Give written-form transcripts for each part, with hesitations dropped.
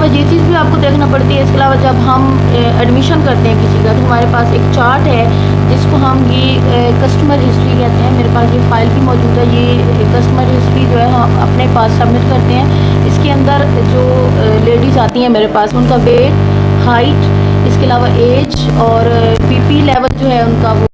अलावा ये चीज़ भी आपको देखना पड़ती है। इसके अलावा जब हम एडमिशन करते हैं किसी का, तो हमारे पास एक चार्ट है जिसको हम ये कस्टमर हिस्ट्री कहते हैं। मेरे पास ये फ़ाइल भी मौजूद है। ये कस्टमर हिस्ट्री जो है हम अपने पास सबमिट करते हैं। इसके अंदर जो लेडीज़ आती हैं मेरे पास, उनका वेट, हाइट, इसके अलावा एज और पीपी लेवल जो है उनका, वो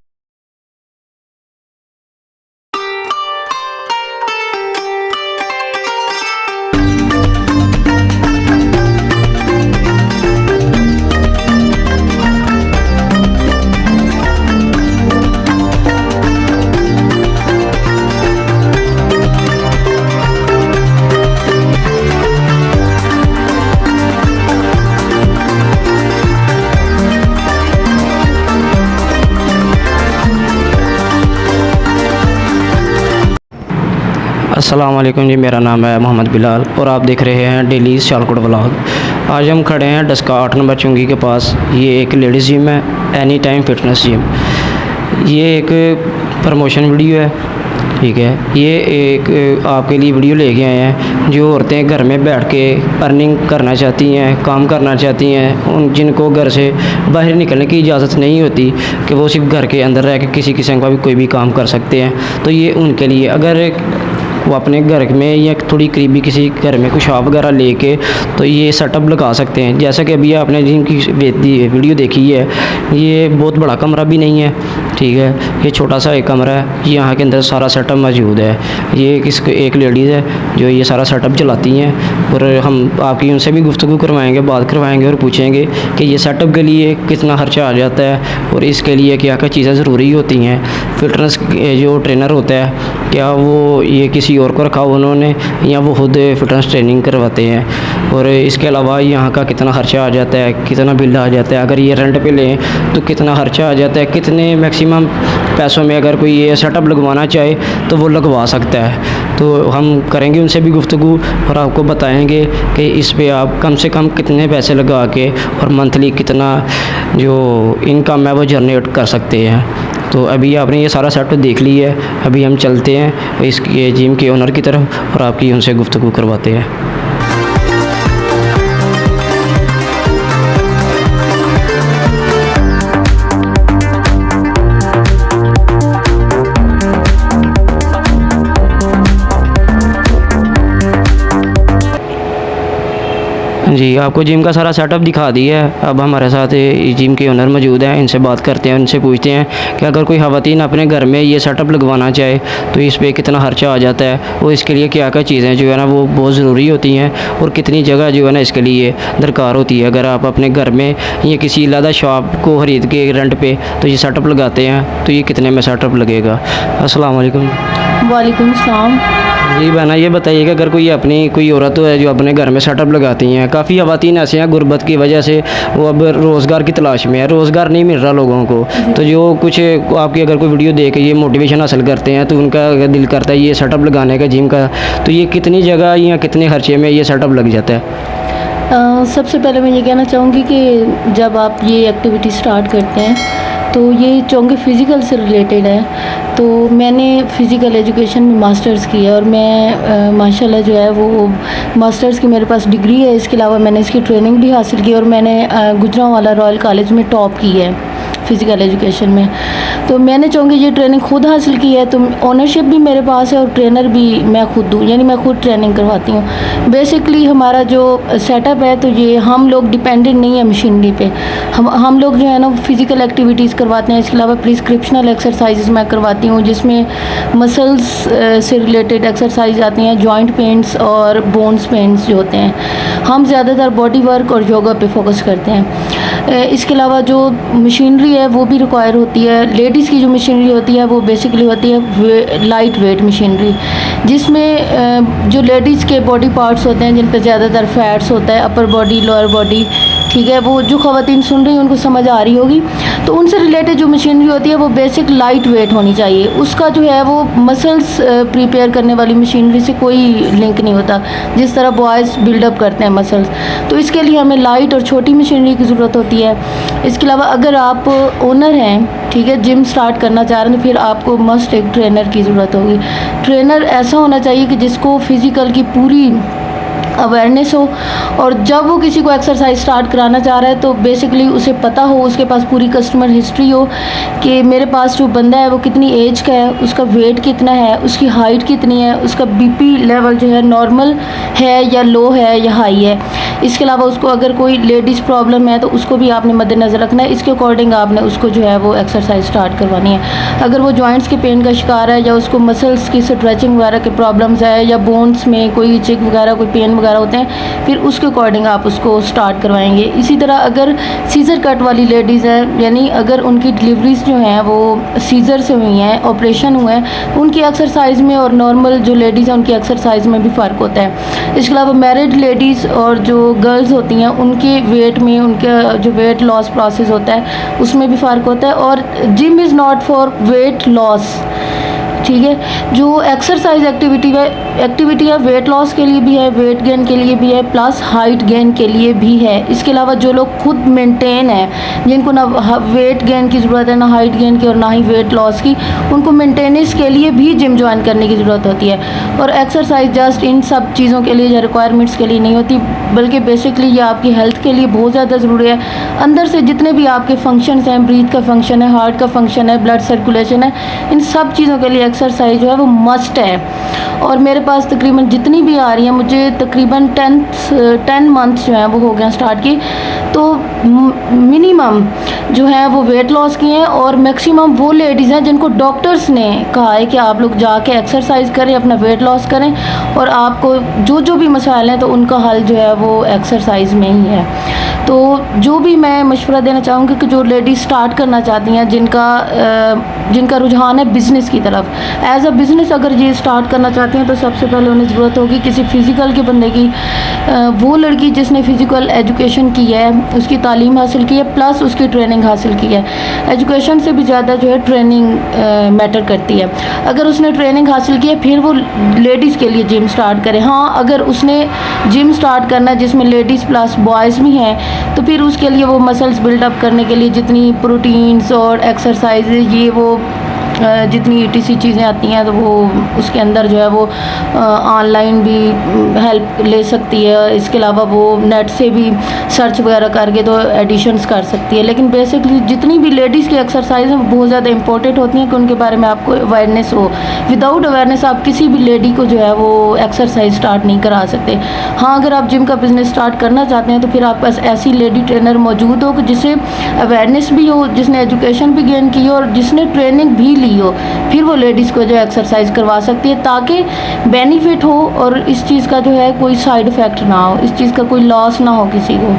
अस्सलाम वालेकुम जी, मेरा नाम है मोहम्मद बिलाल और आप देख रहे हैं डेली सियालकोट व्लॉग। आज हम खड़े हैं डस्का 8 नंबर चुंगी के पास। ये एक लेडीज़ जिम है, एनी टाइम फिटनेस जिम। ये एक प्रमोशन वीडियो है, ठीक है। ये एक आपके लिए वीडियो लेके आए हैं जो औरतें घर में बैठ के अर्निंग करना चाहती हैं, काम करना चाहती हैं, उन जिनको घर से बाहर निकलने की इजाज़त नहीं होती कि वो सिर्फ घर के अंदर रह के किसी किस्म का भी कोई भी काम कर सकते हैं। तो ये उनके लिए, अगर वो अपने घर में या थोड़ी करीबी किसी घर में कुछ शॉप वगैरह लेके तो ये सेटअप लगा सकते हैं। जैसा कि अभी आपने जिनकी वीडियो देखी है, ये बहुत बड़ा कमरा भी नहीं है, ठीक है। ये छोटा सा एक कमरा है, यहाँ के अंदर सारा सेटअप मौजूद है। ये एक लेडीज़ है जो ये सारा सेटअप चलाती हैं और हम आपकी उनसे भी गुफ्तगू करवाएंगे, बात करवाएंगे और पूछेंगे कि ये सेटअप के लिए कितना खर्चा आ जाता है और इसके लिए क्या क्या चीज़ें ज़रूरी होती हैं। फिटनेस जो ट्रेनर होता है, क्या वो ये किसी और को रखा उन्होंने या वो खुद फिटनेस ट्रेनिंग करवाते हैं, और इसके अलावा यहाँ का कितना खर्चा आ जाता है, कितना बिल आ जाता है। अगर ये रेंट पे लें तो कितना खर्चा आ जाता है, कितने मैक्सिमम पैसों में अगर कोई ये सेटअप लगवाना चाहे तो वो लगवा सकता है। तो हम करेंगे उनसे भी गुफ्तगू और आपको बताएंगे कि इस पे आप कम से कम कितने पैसे लगा के और मंथली कितना जो इनकम है वो जनरेट कर सकते हैं। तो अभी आपने ये सारा सेटअप देख लिया है, अभी हम चलते हैं इस जिम के ओनर की तरफ और आपकी उनसे गुफ्तगू करवाते हैं। जी, आपको जिम का सारा सेटअप दिखा दिया है। अब हमारे साथ जिम के ओनर मौजूद हैं, इनसे बात करते हैं, उनसे पूछते हैं कि अगर कोई ख़वातीन अपने घर में ये सेटअप लगवाना चाहे तो इस पे कितना खर्चा आ जाता है और इसके लिए क्या क्या चीज़ें जो है ना वो बहुत ज़रूरी होती हैं और कितनी जगह जो है ना इसके लिए दरकार होती है। अगर आप अपने घर में या किसी अलग शॉप को ख़रीद के रेंट पे तो ये सेटअप लगाते हैं तो ये कितने में सेटअप लगेगा। अस्सलाम वालेकुम। वालेकुम सलाम। जी बहना, ये बताइए कि अगर कोई औरत है जो अपने घर में सेटअप लगाती हैं, काफ़ी ख़वातीन ऐसे हैं गुर्बत की वजह से वो अब रोज़गार की तलाश में है, रोज़गार नहीं मिल रहा लोगों को, तो जो कुछ आपकी अगर कोई वीडियो देख के ये मोटिवेशन हासिल करते हैं तो उनका अगर दिल करता है ये सेटअप लगाने का जिम का, तो ये कितनी जगह या कितने खर्चे में ये सेटअप लग जाता है? सबसे पहले मैं ये कहना चाहूँगी कि जब आप ये एक्टिविटी स्टार्ट करते हैं तो ये चूँकि फ़िज़िकल से रिलेटेड है, तो मैंने फ़िज़िकल एजुकेशन में मास्टर्स किया और मैं माशाल्लाह जो है वो मास्टर्स की मेरे पास डिग्री है। इसके अलावा मैंने इसकी ट्रेनिंग भी हासिल की और मैंने गुजरांवाला रॉयल कॉलेज में टॉप की है फ़िज़िकल एजुकेशन में। तो मैंने चूँकि ये ट्रेनिंग खुद हासिल की है तो ओनरशिप भी मेरे पास है और ट्रेनर भी मैं खुद हूँ, यानी मैं खुद ट्रेनिंग करवाती हूँ। बेसिकली हमारा जो सेटअप है तो ये हम लोग डिपेंडेंट नहीं है मशीनरी पे, हम लोग जो है ना फ़िज़िकल एक्टिविटीज़ करवाते हैं। इसके अलावा प्रिस्क्रिप्शनल एक्सरसाइजेस मैं करवाती हूँ जिसमें मसल्स से रिलेटेड एक्सरसाइज आती हैं, जॉइंट पेन्स और बोन्स पेन्स जो होते हैं। हम ज़्यादातर बॉडी वर्क और योगा पे फोकस करते हैं। इसके अलावा जो मशीनरी है वो भी रिक्वायर होती है। लेडीज़ की जो मशीनरी होती है वो बेसिकली होती है लाइट वेट मशीनरी, जिसमें जो लेडीज़ के बॉडी पार्ट्स होते हैं जिन पर ज़्यादातर फैट्स होता है, अपर बॉडी, लोअर बॉडी, ठीक है। वो जो ख़वातीन सुन रही हैं उनको समझ आ रही होगी। तो उनसे रिलेटेड जो मशीनरी होती है वो बेसिक लाइट वेट होनी चाहिए। उसका जो है वो मसल्स प्रिपेयर करने वाली मशीनरी से कोई लिंक नहीं होता, जिस तरह बॉयज़ बिल्डअप करते हैं मसल्स। तो इसके लिए हमें लाइट और छोटी मशीनरी की ज़रूरत होती है। इसके अलावा अगर आप ओनर हैं, ठीक है, जिम स्टार्ट करना चाह रहे हैं, तो फिर आपको मस्ट एक ट्रेनर की ज़रूरत होगी। ट्रेनर ऐसा होना चाहिए कि जिसको फ़िज़िकल की पूरी अवेयरनेस हो, और जब वो किसी को एक्सरसाइज स्टार्ट कराना चाह रहा है तो बेसिकली उसे पता हो, उसके पास पूरी कस्टमर हिस्ट्री हो कि मेरे पास जो बंदा है वो कितनी एज का है, उसका वेट कितना है, उसकी हाइट कितनी है, उसका बीपी लेवल जो है नॉर्मल है या लो है या हाई है। इसके अलावा उसको अगर कोई लेडीज़ प्रॉब्लम है तो उसको भी आपने मद्देनज़र रखना है, इसके अकॉर्डिंग आपने उसको जो है वो एक्सरसाइज स्टार्ट करवानी है। अगर वो जॉइंट्स के पेन का शिकार है या उसको मसल्स की स्ट्रेचिंग वगैरह के प्रॉब्लम्स है या बोन्स में कोई चिक वगैरह कोई पेन वगैरह होते हैं, फिर उसके अकॉर्डिंग आप उसको स्टार्ट करवाएंगे। इसी तरह अगर सीज़र कट वाली लेडीज़ हैं, यानी अगर उनकी डिलीवरीज जो हैं वो सीज़र से हुई हैं, ऑपरेशन हुए हैं, उनकी एक्सरसाइज में और नॉर्मल जो लेडीज़ हैं उनकी एक्सरसाइज में भी फ़र्क होता है। इसके अलावा मैरिड लेडीज़ और जो गर्ल्स होती हैं उनके वेट में, उनका जो वेट लॉस प्रोसेस होता है उसमें भी फ़र्क होता है। और gym is not for weight loss, ठीक है। जो एक्सरसाइज एक्टिविटी है वेट लॉस के लिए भी है, वेट गेन के लिए भी है, प्लस हाइट गेन के लिए भी है। इसके अलावा जो लोग खुद मेंटेन है, जिनको ना वेट गेन की ज़रूरत है, ना हाइट गेन की और ना ही वेट लॉस की, उनको मेंटेनेंस के लिए भी जिम ज्वाइन करने की ज़रूरत होती है। और एक्सरसाइज जस्ट इन सब चीज़ों के लिए या रिक्वायरमेंट्स के लिए नहीं होती, बल्कि बेसिकली ये आपकी हेल्थ के लिए बहुत ज़्यादा ज़रूरी है। अंदर से जितने भी आपके फंक्शंस हैं, ब्रीथ का फंक्शन है, हार्ट का फंक्शन है, ब्लड सर्कुलेशन है, इन सब चीज़ों के लिए एक्सरसाइज जो है वो मस्ट है। और मेरे पास तकरीबन जितनी भी आ रही हैं, मुझे तकरीबन 10 मंथ्स जो हैं वो हो गए स्टार्ट की, तो मिनिमम जो है वो वेट लॉस की हैं, और मैक्सिमम वो लेडीज़ हैं जिनको डॉक्टर्स ने कहा है कि आप लोग जाके एक्सरसाइज करें, अपना वेट लॉस करें, और आपको जो भी मसाइल हैं तो उनका हल जो है वो एक्सरसाइज में ही है। तो जो भी मैं मशवरा देना चाहूँगी कि जो लेडीज़ स्टार्ट करना चाहती हैं, जिनका रुझान है बिज़नेस की तरफ, एज अ बिज़नेस अगर ये स्टार्ट करना चाहती हैं तो सबसे पहले उन्हें ज़रूरत होगी किसी फ़िज़िकल के बंदे की। वो लड़की जिसने फ़िज़िकल एजुकेशन की है, उसकी तालीम हासिल की है, प्लस उसकी ट्रेनिंग हासिल की है। एजुकेशन से भी ज़्यादा जो है ट्रेनिंग मैटर करती है। अगर उसने ट्रेनिंग हासिल की है फिर वो लेडीज़ के लिए जिम स्टार्ट करे। हाँ, अगर उसने जिम स्टार्ट करना है जिसमें लेडीज़ प्लस बॉयज़ भी हैं, तो फिर उसके लिए वो मसल्स बिल्डअप करने के लिए जितनी प्रोटीन्स और एक्सरसाइज ये वो जितनी ETC चीज़ें आती हैं तो वो उसके अंदर जो है वो ऑनलाइन भी हेल्प ले सकती है। इसके अलावा वो नेट से भी सर्च वगैरह करके तो एडिशंस कर सकती है। लेकिन बेसिकली जितनी भी लेडीज़ की एक्सरसाइज हैं वो बहुत ज़्यादा इंपॉर्टेंट होती हैं कि उनके बारे में आपको अवेयरनेस हो। विदाउट अवेयरनेस आप किसी भी लेडी को जो है वो एक्सरसाइज स्टार्ट नहीं करा सकते। हाँ, अगर आप जिम का बिज़नेस स्टार्ट करना चाहते हैं तो फिर आपके पास ऐसी लेडी ट्रेनर मौजूद हो कि जिसे अवेयरनेस भी हो, जिसने एजुकेशन भी गेन की हो और जिसने ट्रेनिंग भी ली हो, फिर वो लेडीज़ को जो एक्सरसाइज करवा सकती है, ताकि बेनिफिट हो और इस चीज़ का जो है कोई साइड इफ़ेक्ट ना हो, इस चीज़ का कोई लॉस ना हो किसी को।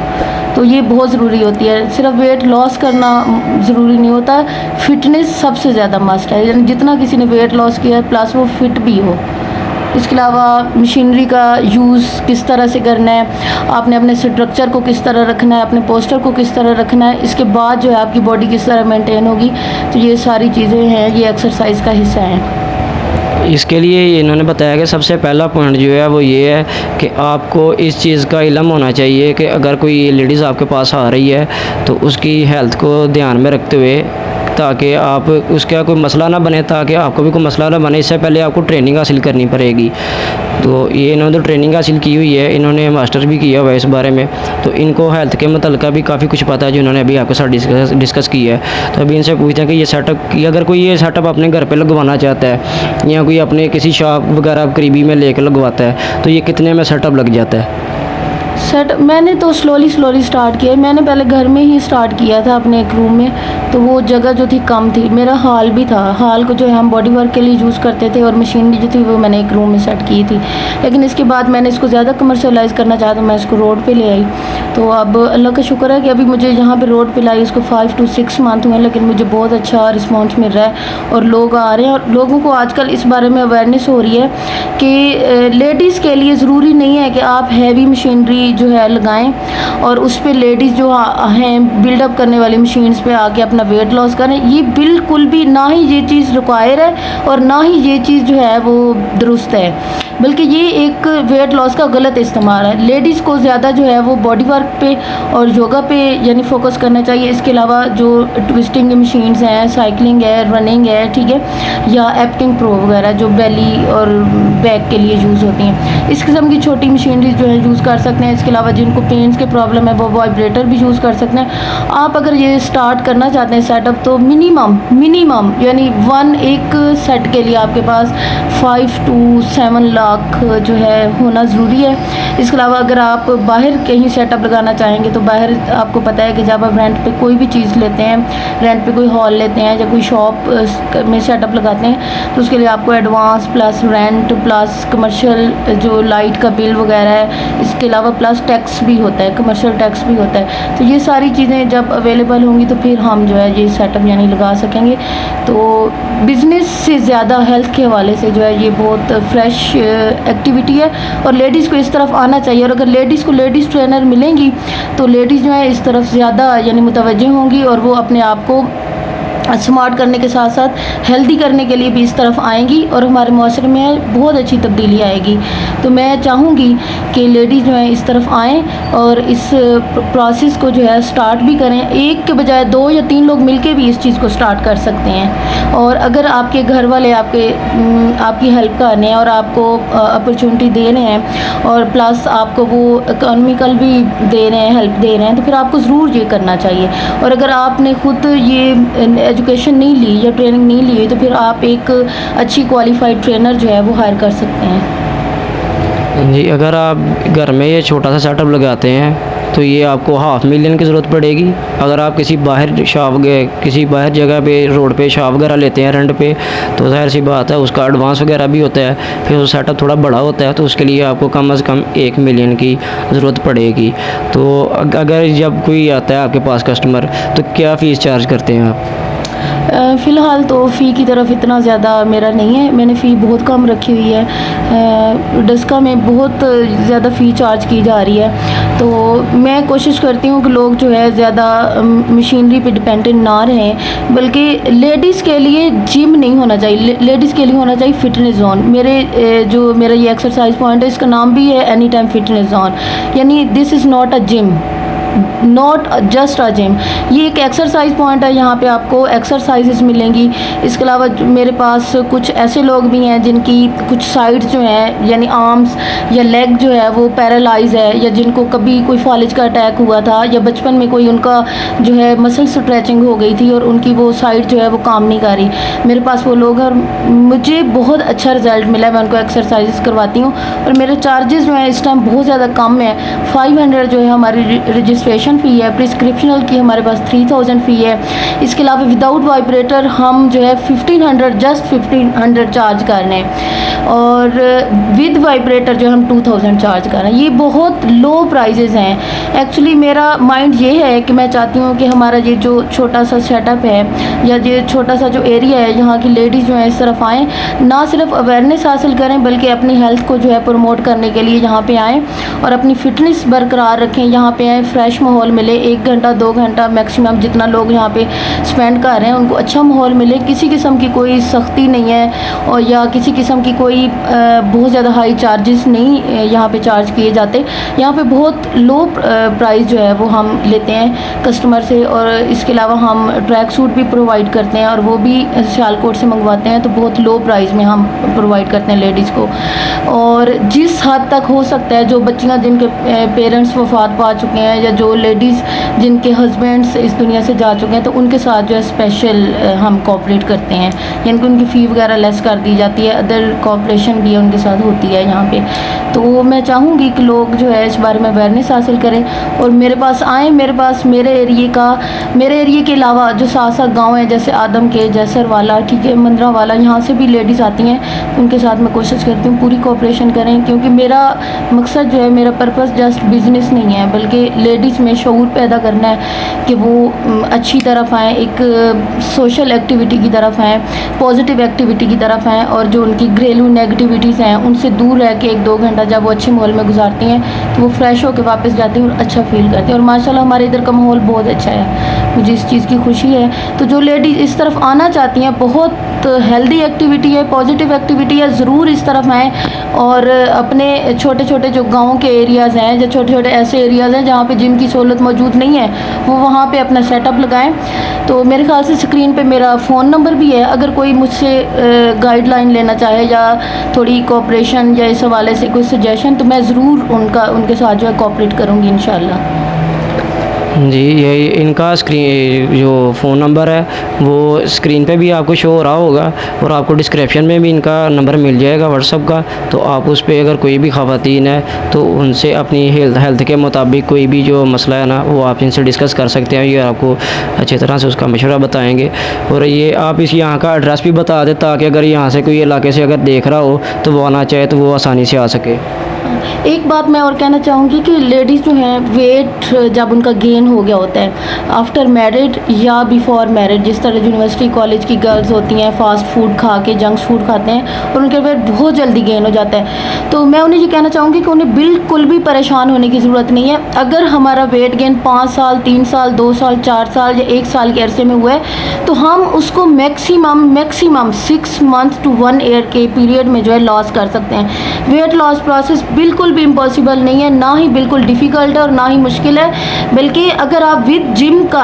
तो ये बहुत ज़रूरी होती है। सिर्फ वेट लॉस करना ज़रूरी नहीं होता, फिटनेस सबसे ज़्यादा मस्ट है। यानी जितना किसी ने वेट लॉस किया है प्लस वो फिट भी हो। इसके अलावा मशीनरी का यूज़ किस तरह से करना है, आपने अपने स्ट्रक्चर को किस तरह रखना है, अपने पोस्टर को किस तरह रखना है, इसके बाद जो है आपकी बॉडी किस तरह मेंटेन होगी, तो ये सारी चीज़ें हैं, ये एक्सरसाइज का हिस्सा है। इसके लिए इन्होंने बताया कि सबसे पहला पॉइंट जो है वो ये है कि आपको इस चीज़ का इल्म होना चाहिए कि अगर कोई लेडीज़ आपके पास आ रही है तो उसकी हेल्थ को ध्यान में रखते हुए, ताकि आप उसका कोई मसला ना बने, ताकि आपको भी कोई मसला ना बने, इससे पहले आपको ट्रेनिंग हासिल करनी पड़ेगी। तो ये इन्होंने तो ट्रेनिंग हासिल की हुई है, इन्होंने मास्टर भी किया हुआ है इस बारे में, तो इनको हेल्थ के मतलब भी काफ़ी कुछ पता है जो इन्होंने अभी आपके साथ डिस्कस किया है। तो अभी इनसे पूछते हैं कि ये सेटअप, अगर कोई ये सेटअप अपने घर पे लगवाना चाहता है या कोई अपने किसी शॉप वगैरह करीबी में लेकर लगवाता है तो ये कितने में सेटअप लग जाता है? मैंने तो स्लोली स्टार्ट किया। मैंने पहले घर में ही स्टार्ट किया था अपने एक रूम में, तो वो जगह जो थी कम थी। मेरा हॉल भी था, हॉल को जो है हम बॉडी वर्क के लिए यूज़ करते थे, और मशीनरी जो थी वो मैंने एक रूम में सेट की थी। लेकिन इसके बाद मैंने इसको ज़्यादा कमर्शलाइज़ करना चाहा तो मैं इसको रोड पे ले आई। तो अब अल्लाह का शुक्र है कि अभी मुझे यहाँ पे रोड पे लाई उसको 5 to 6 मंथ हुए, लेकिन मुझे बहुत अच्छा रिस्पॉन्स मिल रहा है और लोग आ रहे हैं। और लोगों को आजकल इस बारे में अवेयरनेस हो रही है कि लेडीज़ के लिए ज़रूरी नहीं है कि आप हैवी मशीनरी जो है लगाएं और उस पर लेडीज़ जो हैं बिल्डअप करने वाली मशीन्स पे आके अपना वेट लॉस करें। ये बिल्कुल भी ना ही ये चीज़ रिक्वायर है और ना ही ये चीज़ जो है वो दुरुस्त है। बल्कि ये एक वेट लॉस का गलत इस्तेमाल है। लेडीज़ को ज़्यादा जो है वो बॉडी वर्क पे और योगा पे यानी फोकस करना चाहिए। इसके अलावा जो ट्विस्टिंग मशीन्स हैं, साइकिलिंग है, रनिंग है, ठीक है, या एक्टिंग प्रो वगैरह जो बेली और बैक के लिए यूज़ होती हैं, इस किस्म की छोटी मशीनरी जो है यूज़ कर सकते हैं। इसके अलावा जिनको पेन्स के प्रॉब्लम है वो वाइब्रेटर भी यूज़ कर सकते हैं। आप अगर ये स्टार्ट करना चाहते हैं सेटअप, तो मिनिमम यानी एक सेट के लिए आपके पास 5 to 7 लाख जो है होना ज़रूरी है। इसके अलावा अगर आप बाहर कहीं सेटअप लगाना चाहेंगे तो बाहर आपको पता है कि जब आप रेंट पे कोई भी चीज़ लेते हैं, रेंट पे कोई हॉल लेते हैं या कोई शॉप में सेटअप लगाते हैं, तो उसके लिए आपको advance plus rent plus commercial जो लाइट का बिल वगैरह है, इसके अलावा प्लस टैक्स भी होता है, कमर्शियल टैक्स भी होता है। तो ये सारी चीज़ें जब अवेलेबल होंगी तो फिर हम जो है ये सेटअप यानी लगा सकेंगे। तो बिज़नेस से ज़्यादा हेल्थ के हवाले से जो है ये बहुत फ्रेश एक्टिविटी है और लेडीज़ को इस तरफ आना चाहिए। और अगर लेडीज़ को लेडीज़ ट्रेनर मिलेंगी तो लेडीज़ जो है इस तरफ ज़्यादा यानी मुतवज्जे होंगी और वो अपने आप को स्मार्ट करने के साथ साथ हेल्दी करने के लिए भी इस तरफ आएंगी और हमारे माशरे में बहुत अच्छी तब्दीली आएगी। तो मैं चाहूँगी कि लेडीज़ जो है इस तरफ आएँ और इस प्रोसेस को जो है स्टार्ट भी करें। एक के बजाय 2 या 3 लोग मिलके भी इस चीज़ को स्टार्ट कर सकते हैं। और अगर आपके घर वाले आपकी हेल्प कर रहे हैं और आपको अपॉर्चुनिटी दे रहे हैं और प्लस आपको वो इकोनॉमिकल भी दे रहे हैं, हेल्प दे रहे हैं, तो फिर आपको ज़रूर ये करना चाहिए। और अगर आपने खुद ये एजुकेशन नहीं ली या ट्रेनिंग नहीं ली तो फिर आप एक अच्छी क्वालिफाइड ट्रेनर जो है वो हायर कर सकते हैं। जी, अगर आप घर में ये छोटा सा सेटअप लगाते हैं तो ये आपको 500,000 की ज़रूरत पड़ेगी। अगर आप किसी बाहर जगह पे रोड पे शॉप वगैरह लेते हैं रेंट पे, तो ज़ाहिर सी बात है उसका एडवांस वगैरह भी होता है। फिर वो सेटअप थोड़ा बड़ा होता है तो उसके लिए आपको कम से कम 1 मिलियन की ज़रूरत पड़ेगी। तो अगर जब कोई आता है आपके पास कस्टमर, तो क्या फ़ीस चार्ज करते हैं आप? फ़िलहाल तो फ़ी की तरफ इतना ज़्यादा मेरा नहीं है, मैंने फ़ी बहुत कम रखी हुई है। डस्का में बहुत ज़्यादा फ़ी चार्ज की जा रही है, तो मैं कोशिश करती हूँ कि लोग जो है ज़्यादा मशीनरी पे डिपेंडेंट ना रहें, बल्कि लेडीज़ के लिए जिम नहीं होना चाहिए, लेडीज़ के लिए होना चाहिए फ़िटनेस जोन। मेरा ये एक्सरसाइज पॉइंट है, इसका नाम भी है एनी टाइम फ़िटनेस जोन, यानी this is not a gym, not just a gym, ये एक एक्सरसाइज पॉइंट है। यहाँ पे आपको एक्सरसाइजेस मिलेंगी। इसके अलावा मेरे पास कुछ ऐसे लोग भी हैं जिनकी कुछ साइड्स जो हैं यानी आर्म्स या लेग जो है वो पैरालाइज है, या जिनको कभी कोई फालिज का अटैक हुआ था या बचपन में कोई उनका जो है मसल स्ट्रेचिंग हो गई थी और उनकी वो साइड जो है वो काम नहीं कर रही। मेरे पास वो लोग हैं और मुझे बहुत अच्छा रिज़ल्ट मिला है। मैं उनको एक्सरसाइज करवाती हूँ और मेरे चार्जेस जो हैं इस टाइम बहुत ज़्यादा कम है। 500 जो है हमारी रजिस्ट्रेशन फ़ी है, प्रिस्क्रिप्शनल की हमारे पास 3000 फ़ी है। इसके अलावा विदाउट वाइब्रेटर हम जो है 1500 चार्ज कर रहे हैं और विद वाइब्रेटर जो हम 2000 चार्ज कर रहे हैं। ये बहुत लो प्राइजेज़ हैं। एक्चुअली मेरा माइंड ये है कि मैं चाहती हूँ कि हमारा ये जो छोटा सा सेटअप है या ये छोटा सा जो एरिया है, यहाँ की लेडीज़ जो है इस तरफ आएँ, ना सिर्फ अवेयरनेस हासिल करें बल्कि अपनी हेल्थ को जो है प्रमोट करने के लिए यहाँ पे आएँ और अपनी फ़िटनेस बरकरार रखें। यहाँ पे आएँ, फ्रेश माहौल मिले, 1 घंटा 2 घंटा मैक्सिमम जितना लोग यहाँ पे स्पेंड कर रहे हैं उनको अच्छा माहौल मिले। किसी किस्म की कोई सख्ती नहीं है और या किसी किस्म की कोई बहुत ज़्यादा हाई चार्जेस नहीं यहाँ पे चार्ज किए जाते। यहाँ पे बहुत लो प्राइस जो है वो हम लेते हैं कस्टमर से। और इसके अलावा हम ट्रैक सूट भी प्रोवाइड करते हैं और वो भी सियालकोट से मंगवाते हैं, तो बहुत लो प्राइस में हम प्रोवाइड करते हैं लेडीज़ को। और जिस हद तक हो सकता है, जो बच्चियाँ जिनके पेरेंट्स वफात पा चुके हैं या जो लेडीज़ जिनके हस्बैंड्स इस दुनिया से जा चुके हैं, तो उनके साथ जो है स्पेशल हम कोऑपरेट करते हैं, यानी कि उनकी फ़ी वगैरह लेस कर दी जाती है। अदर कोऑपरेशन भी उनके साथ होती है यहाँ पे। तो मैं चाहूँगी कि लोग जो है इस बारे में अवेयरनेस हासिल करें और मेरे पास आएँ। मेरे एरिए के अलावा जो साथ साथ गाँव हैं जैसे आदम के, जैसर वाला, ठीक है, मंदरा वाला, यहाँ से भी लेडीज़ आती हैं, उनके साथ मैं कोशिश करती हूँ पूरी कोऑपरेशन करें, क्योंकि मेरा मकसद जो है, मेरा पर्पस जस्ट बिज़नेस नहीं है, बल्कि लेडीज़ लेडीज़ में शऊर पैदा करना है कि वो अच्छी तरफ आएँ, एक सोशल एक्टिविटी की तरफ आएँ, पॉजिटिव एक्टिविटी की तरफ आएँ, और जो उनकी घरेलू नेगेटिविटीज़ हैं उनसे दूर रह के 1-2 घंटा जब वो अच्छे माहौल में गुजारती हैं तो वो फ्रेश होकर वापस जाती हैं और अच्छा फील करती हैं। और माशाल्लाह हमारे इधर का माहौल बहुत अच्छा है, मुझे इस चीज़ की खुशी है। तो जो लेडीज़ इस तरफ आना चाहती हैं, बहुत हेल्दी एक्टिविटी है, पॉजिटिव एक्टिविटी है, ज़रूर इस तरफ आएँ और अपने छोटे छोटे जो गाँव के एरियाज़ हैं, जो छोटे छोटे ऐसे एरियाज़ हैं जहाँ पे जिम की सहूलत मौजूद नहीं है, वो वहाँ पे अपना सेटअप लगाएं। तो मेरे ख्याल से स्क्रीन पे मेरा फ़ोन नंबर भी है, अगर कोई मुझसे गाइडलाइन लेना चाहे या थोड़ी कोऑपरेशन या इस हवाले से कोई सजेशन, तो मैं ज़रूर उनके साथ जो है कोऑपरेट करूँगी इंशाल्लाह। जी, यही इनका स्क्रीन जो फ़ोन नंबर है वो स्क्रीन पे भी आपको शो हो रहा होगा और आपको डिस्क्रिप्शन में भी इनका नंबर मिल जाएगा व्हाट्सअप का। तो आप उस पे अगर कोई भी ख़वातीन है तो उनसे अपनी हेल्थ के मुताबिक कोई भी जो मसला है ना वो आप इनसे डिस्कस कर सकते हैं। ये आपको अच्छी तरह से उसका मशवरा बताएँगे। और ये आप इस यहाँ का एड्रेस भी बता दें ताकि अगर यहाँ से कोई इलाके से अगर देख रहा हो तो वो आना चाहे तो वो आसानी से आ सके। एक बात मैं और कहना चाहूँगी कि लेडीज़ जो हैं वेट जब उनका गेन हो गया होता है आफ्टर मैरिड या बिफोर मैरिड, जिस तरह यूनिवर्सिटी कॉलेज की गर्ल्स होती हैं फास्ट फूड खा के, जंक फूड खाते हैं और उनका वेट बहुत जल्दी गेन हो जाता है, तो मैं उन्हें ये कहना चाहूँगी कि उन्हें बिल्कुल भी परेशान होने की ज़रूरत नहीं है। अगर हमारा वेट गेन 5 साल, 3 साल, 2 साल, 4 साल या 1 साल के अरसे में हुआ है तो हम उसको मैक्सिमम 6 मंथ टू 1 ईयर के पीरियड में जो है लॉस कर सकते हैं। वेट लॉस प्रोसेस बिल्कुल भी इम्पॉसिबल नहीं है, ना ही बिल्कुल डिफ़िकल्ट है और ना ही मुश्किल है, बल्कि अगर आप विद जिम का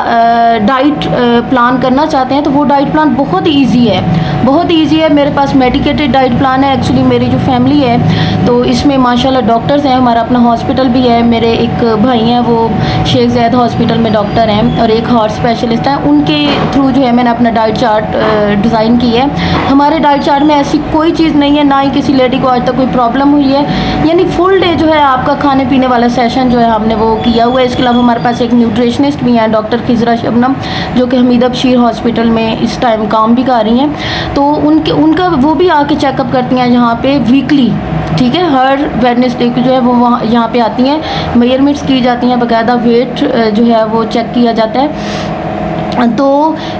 डाइट प्लान करना चाहते हैं तो वो डाइट प्लान बहुत ईजी है, बहुत ईजी है। मेरे पास मेडिकेटेड डाइट प्लान है। एक्चुअली मेरी जो फैमिली है तो इसमें माशाल्लाह डॉक्टर्स हैं, हमारा अपना हॉस्पिटल भी है। मेरे एक भाई हैं वो शेख ज़ैद हॉस्पिटल में डॉक्टर हैं और एक हार्ट स्पेशलिस्ट हैं, उनके थ्रू जो है मैंने अपना डाइट चार्ट डिज़ाइन की है। हमारे डाइट चार्ट में ऐसी कोई चीज़ नहीं है, ना ही किसी लेडी को आज तक कोई प्रॉब्लम हुई है, यानी फुल डे जो है आपका खाने पीने वाला सेशन जो है हमने वो किया हुआ है। इसके अलावा हमारे पास एक न्यूट्रिशनिस्ट भी हैं डॉक्टर खिजरा शबनम, जो कि हमीदा बशीर हॉस्पिटल में इस टाइम काम भी कर रही हैं। तो उनका वो भी आके चेकअप करती हैं यहाँ पे वीकली, ठीक है। हर वेडनेसडे को जो है वो वहाँ यहाँ पे आती हैं, मेजरमेंट्स की जाती हैं, बाकायदा वेट जो है वो चेक किया जाता है। तो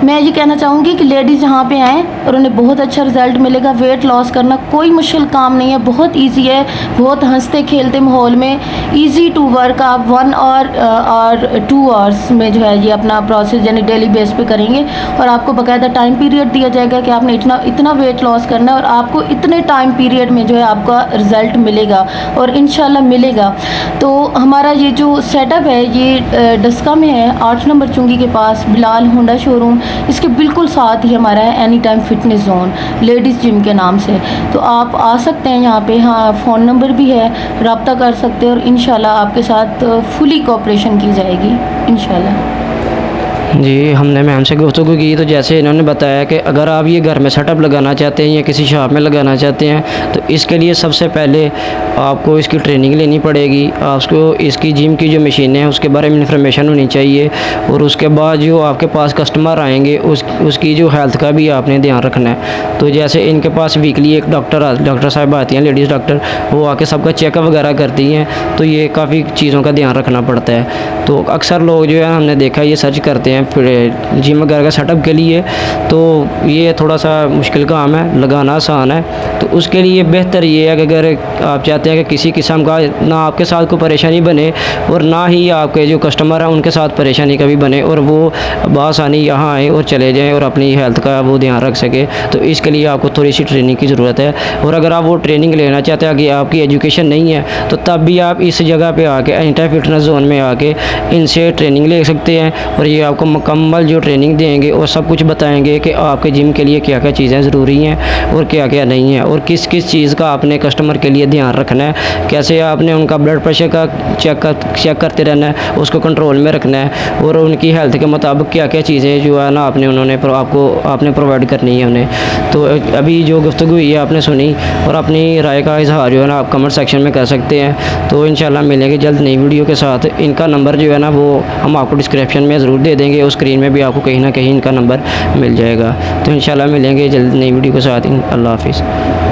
मैं ये कहना चाहूँगी कि लेडीज़ यहाँ पे आएँ और उन्हें बहुत अच्छा रिज़ल्ट मिलेगा। वेट लॉस करना कोई मुश्किल काम नहीं है, बहुत इजी है, बहुत हंसते खेलते माहौल में, इजी टू वर्क। आप 1 और 2 आवर्स में जो है ये अपना प्रोसेस यानी डेली बेस पे करेंगे और आपको बाकायदा टाइम पीरियड दिया जाएगा कि आपने इतना वेट लॉस करना है और आपको इतने टाइम पीरियड में जो है आपका रिज़ल्ट मिलेगा और इंशाल्लाह मिलेगा। तो हमारा ये जो सेटअप है ये डस्का में है, 8 नंबर चुंगी के पास बिलाल होंडा शोरूम, इसके बिल्कुल साथ ही हमारा है any time fitness zone ladies gym के नाम से। तो आप आ सकते हैं यहाँ पे, हाँ फ़ोन नंबर भी है, रब्ता कर सकते हैं और इंशाल्लाह आपके साथ फुली कोऑपरेशन की जाएगी इंशाल्लाह। जी, हमने मैम से गुफ्तगू की तो जैसे इन्होंने बताया कि अगर आप ये घर में सेटअप लगाना चाहते हैं या किसी शॉप में लगाना चाहते हैं तो इसके लिए सबसे पहले आपको इसकी ट्रेनिंग लेनी पड़ेगी। आपको इसकी जिम की जो मशीनें हैं उसके बारे में इंफॉर्मेशन होनी चाहिए और उसके बाद जो आपके पास कस्टमर आएंगे उसकी जो हेल्थ का भी आपने ध्यान रखना है। तो जैसे इनके पास वीकली एक डॉक्टर साहब आती हैं, लेडीज़ डॉक्टर, वो आके सबका चेकअप वगैरह करती हैं। तो ये काफ़ी चीज़ों का ध्यान रखना पड़ता है। तो अक्सर लोग जो है हमने देखा ये सर्च करते हैं फिर जिम वगैरह का सेटअप के लिए, तो ये थोड़ा सा मुश्किल काम है, लगाना आसान है। तो उसके लिए बेहतर ये है कि अगर आप चाहते हैं कि किसी किस्म का ना आपके साथ कोई परेशानी बने और ना ही आपके जो कस्टमर हैं उनके साथ परेशानी कभी बने और वो बआसानी यहाँ आए और चले जाएँ और अपनी हेल्थ का वो ध्यान रख सके, तो इसके लिए आपको थोड़ी सी ट्रेनिंग की ज़रूरत है। और अगर आप वो ट्रेनिंग लेना चाहते हैं कि आपकी एजुकेशन नहीं है तो तब भी आप इस जगह पर आके एनी टाइम फिटनेस जोन में आके इनसे ट्रेनिंग ले सकते हैं और ये आपको मुकम्मल जो ट्रेनिंग देंगे और सब कुछ बताएंगे कि आपके जिम के लिए क्या क्या चीज़ें ज़रूरी हैं और क्या क्या नहीं है और किस किस चीज़ का आपने कस्टमर के लिए ध्यान रखना है, कैसे आपने उनका ब्लड प्रेशर का चेक करते रहना है, उसको कंट्रोल में रखना है और उनकी हेल्थ के मुताबिक क्या क्या चीज़ें जो है ना आपने प्रोवाइड करनी है उन्हें। तो अभी जो गुफ्तगू हुई है आपने सुनी और अपनी राय का इजहार जो है ना आप कमेंट सेक्शन में कर सकते हैं। तो इंशाल्लाह मिलेंगे जल्द नई वीडियो के साथ। इनका नंबर जो है ना वो हम आपको डिस्क्रिप्शन में ज़रूर दे देंगे, उस स्क्रीन में भी आपको कहीं ना कहीं इनका नंबर मिल जाएगा। तो इंशाल्लाह मिलेंगे जल्द नई वीडियो के साथ। अल्लाह हाफिज़।